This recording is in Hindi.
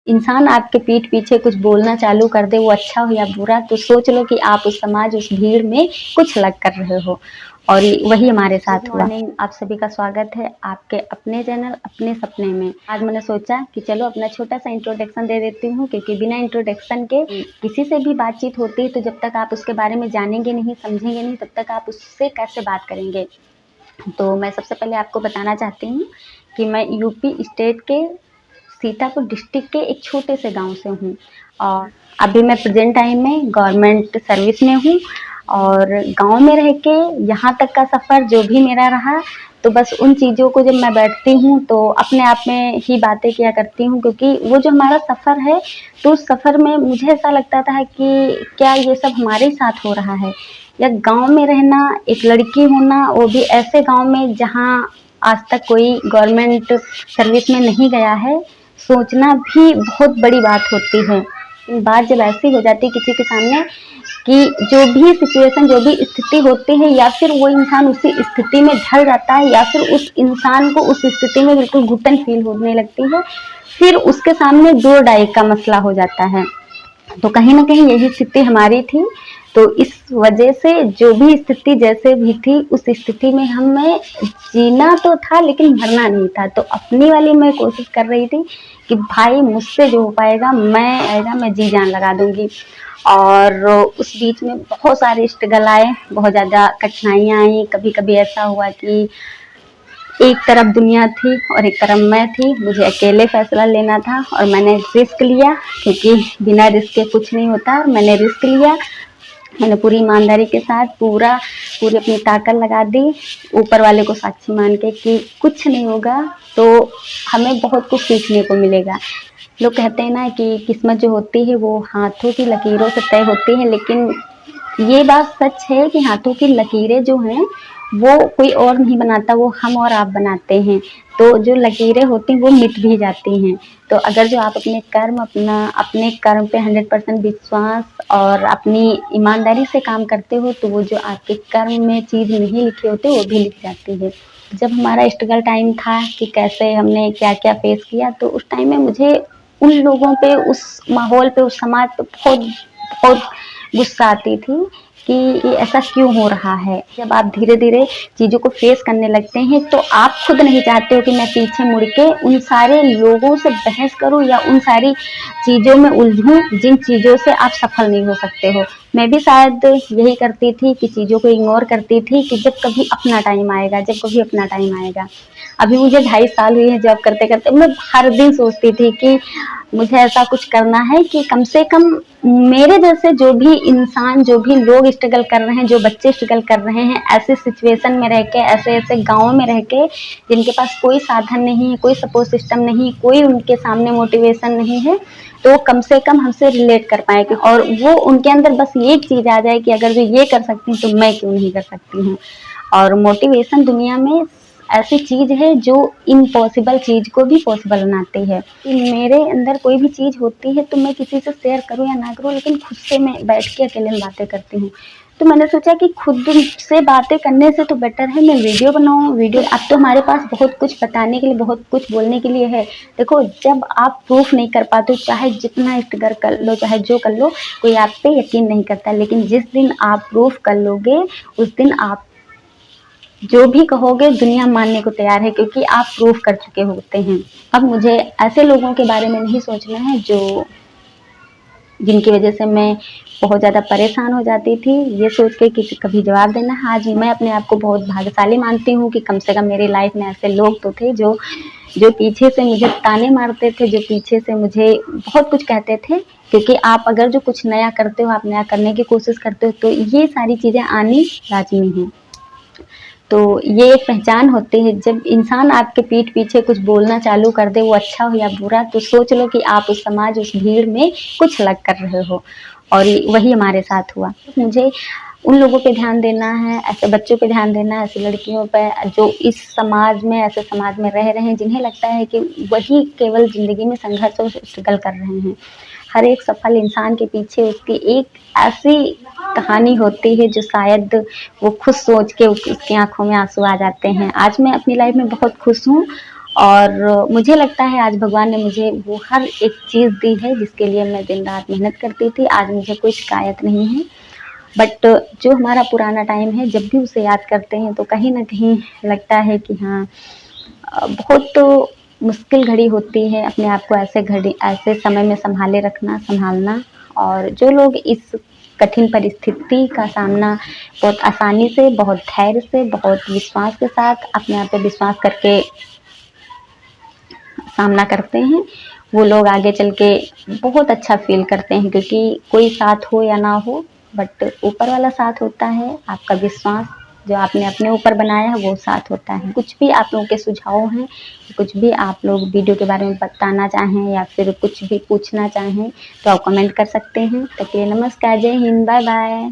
इंसान आपके पीठ पीछे कुछ बोलना चालू कर दे, वो अच्छा हो या बुरा, तो सोच लो कि आप उस समाज, उस भीड़ में कुछ अलग कर रहे हो। और वही हमारे साथ हुआ। मॉर्निंग, आप सभी का स्वागत है आपके अपने चैनल अपने सपने में। आज मैंने सोचा कि चलो अपना छोटा सा इंट्रोडक्शन दे देती हूँ, क्योंकि बिना इंट्रोडक्शन के किसी से भी बातचीत होती है तो जब तक आप उसके बारे में जानेंगे नहीं, समझेंगे नहीं, तब तक आप उससे कैसे बात करेंगे। तो मैं सबसे पहले आपको बताना चाहती हूँ कि मैं यूपी स्टेट के सीतापुर डिस्ट्रिक्ट के एक छोटे से गांव से हूँ। और अभी मैं प्रेजेंट टाइम में गवर्नमेंट सर्विस में हूँ। और गांव में रह के यहाँ तक का सफ़र जो भी मेरा रहा, तो बस उन चीज़ों को जब मैं बैठती हूँ तो अपने आप में ही बातें किया करती हूँ, क्योंकि वो जो हमारा सफ़र है, तो उस सफ़र में मुझे ऐसा लगता था कि क्या ये सब हमारे साथ हो रहा है। या गांव में रहना, एक लड़की होना, वो भी ऐसे गांव में जहाँ आज तक कोई गवर्नमेंट सर्विस में नहीं गया है, सोचना भी बहुत बड़ी बात होती है। बात जब ऐसी हो जाती है किसी के सामने कि जो भी सिचुएशन, जो भी स्थिति होती है, या फिर वो इंसान उसी स्थिति में ढल जाता है, या फिर उस इंसान को उस स्थिति में बिल्कुल घुटन फील होने लगती है, फिर उसके सामने दो डाई का मसला हो जाता है। तो कहीं ना कहीं यही स्थिति हमारी थी। तो इस वजह से जो भी स्थिति जैसे भी थी, उस स्थिति में हमें जीना तो था लेकिन मरना नहीं था। तो अपनी वाली मैं कोशिश कर रही थी कि भाई मुझसे जो हो पाएगा, मैं जी जान लगा दूंगी। और उस बीच में बहुत सारे स्ट्रगल आए, बहुत ज़्यादा कठिनाइयाँ आई। कभी कभी ऐसा हुआ कि एक तरफ दुनिया थी और एक तरफ मैं थी, मुझे अकेले फैसला लेना था और मैंने रिस्क लिया, क्योंकि बिना रिस्क के कुछ नहीं होता। मैंने रिस्क लिया, मैंने पूरी ईमानदारी के साथ पूरी अपनी ताकत लगा दी, ऊपर वाले को साक्षी मान के कि कुछ नहीं होगा तो हमें बहुत कुछ सीखने को मिलेगा। लोग कहते हैं ना कि किस्मत जो होती है वो हाथों की लकीरों से तय होती है, लेकिन ये बात सच है कि हाथों की लकीरें जो हैं वो कोई और नहीं बनाता, वो हम और आप बनाते हैं। तो जो लकीरें होती हैं वो मिट भी जाती हैं। तो अगर जो आप अपने कर्म पे 100% विश्वास और अपनी ईमानदारी से काम करते हो, तो वो जो आपके कर्म में चीज़ नहीं लिखी होती वो भी लिख जाती है। जब हमारा स्ट्रगल टाइम था कि कैसे हमने क्या क्या फेस किया, तो उस टाइम में मुझे उन लोगों पे, उस माहौल पे, उस समाज पे बहुत बहुत गुस्सा आती थी कि ऐसा क्यों हो रहा है। जब आप धीरे धीरे चीज़ों को फेस करने लगते हैं तो आप खुद नहीं चाहते हो कि मैं पीछे मुड़ के उन सारे लोगों से बहस करूं या उन सारी चीज़ों में उलझूं जिन चीज़ों से आप सफल नहीं हो सकते हो। मैं भी शायद यही करती थी कि चीज़ों को इग्नोर करती थी कि जब कभी अपना टाइम आएगा, जब कभी अपना टाइम आएगा। अभी मुझे 2.5 साल हुए हैं जॉब करते करते। मैं हर दिन सोचती थी कि मुझे ऐसा कुछ करना है कि कम से कम मेरे जैसे जो भी इंसान, जो भी लोग स्ट्रगल कर रहे हैं, जो बच्चे स्ट्रगल कर रहे हैं, ऐसे सिचुएशन में रह के, ऐसे ऐसे गाँव में रह के, जिनके पास कोई साधन नहीं है, कोई सपोर्ट सिस्टम नहीं, कोई उनके सामने मोटिवेशन नहीं है, तो वो कम से कम हमसे रिलेट कर पाए और वो उनके अंदर बस ये चीज़ आ जाए कि अगर वो ये कर सकती हैं तो मैं क्यों नहीं कर सकती हूँ। और मोटिवेशन दुनिया में ऐसी चीज़ है जो इम्पॉसिबल चीज़ को भी पॉसिबल बनाती है। मेरे अंदर कोई भी चीज़ होती है तो मैं किसी से शेयर करूँ या ना करूँ, लेकिन खुद से मैं बैठ के अकेले में बातें करती हूँ। तो मैंने सोचा कि खुद से बातें करने से तो बेटर है मैं वीडियो बनाऊँ। अब तो हमारे पास बहुत कुछ बताने के लिए, बहुत कुछ बोलने के लिए है। देखो, जब आप प्रूफ नहीं कर पाते, चाहे जितना स्ट्रगल कर लो, चाहे जो कर लो, कोई आप पे यकीन नहीं करता। लेकिन जिस दिन आप प्रूफ कर लोगे, उस दिन आप जो भी कहोगे दुनिया मानने को तैयार है, क्योंकि आप प्रूफ कर चुके होते हैं। अब मुझे ऐसे लोगों के बारे में नहीं सोचना है जो जिनकी वजह से मैं बहुत ज़्यादा परेशान हो जाती थी, ये सोच के कि कभी जवाब देना। आज मैं अपने आप को बहुत भाग्यशाली मानती हूँ कि कम से कम मेरी लाइफ में ऐसे लोग तो थे जो पीछे से मुझे ताने मारते थे, जो पीछे से मुझे बहुत कुछ कहते थे। क्योंकि आप अगर जो कुछ नया करते हो, आप नया करने की कोशिश करते हो, तो ये सारी चीज़ें आनी लाजमी हैं। तो ये एक पहचान होती है। जब इंसान आपके पीठ पीछे कुछ बोलना चालू कर दे, वो अच्छा हो या बुरा, तो सोच लो कि आप उस समाज, उस भीड़ में कुछ अलग कर रहे हो। और वही हमारे साथ हुआ। मुझे उन लोगों पे ध्यान देना है, ऐसे बच्चों पे ध्यान देना है, ऐसी लड़कियों पे जो इस समाज में, ऐसे समाज में रह रहे हैं, जिन्हें लगता है कि वही केवल ज़िंदगी में संघर्ष और स्ट्रगल कर रहे हैं। हर एक सफल इंसान के पीछे उसकी एक ऐसी कहानी होती है जो शायद वो खुद सोच के उसकी आंखों में आंसू आ जाते हैं। आज मैं अपनी लाइफ में बहुत खुश हूँ और मुझे लगता है आज भगवान ने मुझे वो हर एक चीज़ दी है जिसके लिए मैं दिन रात मेहनत करती थी। आज मुझे कोई शिकायत नहीं है। बट जो हमारा पुराना टाइम है, जब भी उसे याद करते हैं तो कहीं ना कहीं लगता है कि हाँ, बहुत तो मुश्किल घड़ी होती है अपने आप को ऐसे समय में संभालना। और जो लोग इस कठिन परिस्थिति का सामना बहुत आसानी से, बहुत धैर्य से, बहुत विश्वास के साथ, अपने आप पे विश्वास करके सामना करते हैं, वो लोग आगे चल के बहुत अच्छा फील करते हैं। क्योंकि कोई साथ हो या ना हो, बट ऊपर वाला साथ होता है। आपका विश्वास जो आपने अपने ऊपर बनाया है वो साथ होता है। कुछ भी आप लोगों के सुझाव हैं, कुछ भी आप लोग वीडियो के बारे में बताना चाहें या फिर कुछ भी पूछना चाहें तो आप कमेंट कर सकते हैं। तब के लिए नमस्कार, जय हिंद, बाय बाय।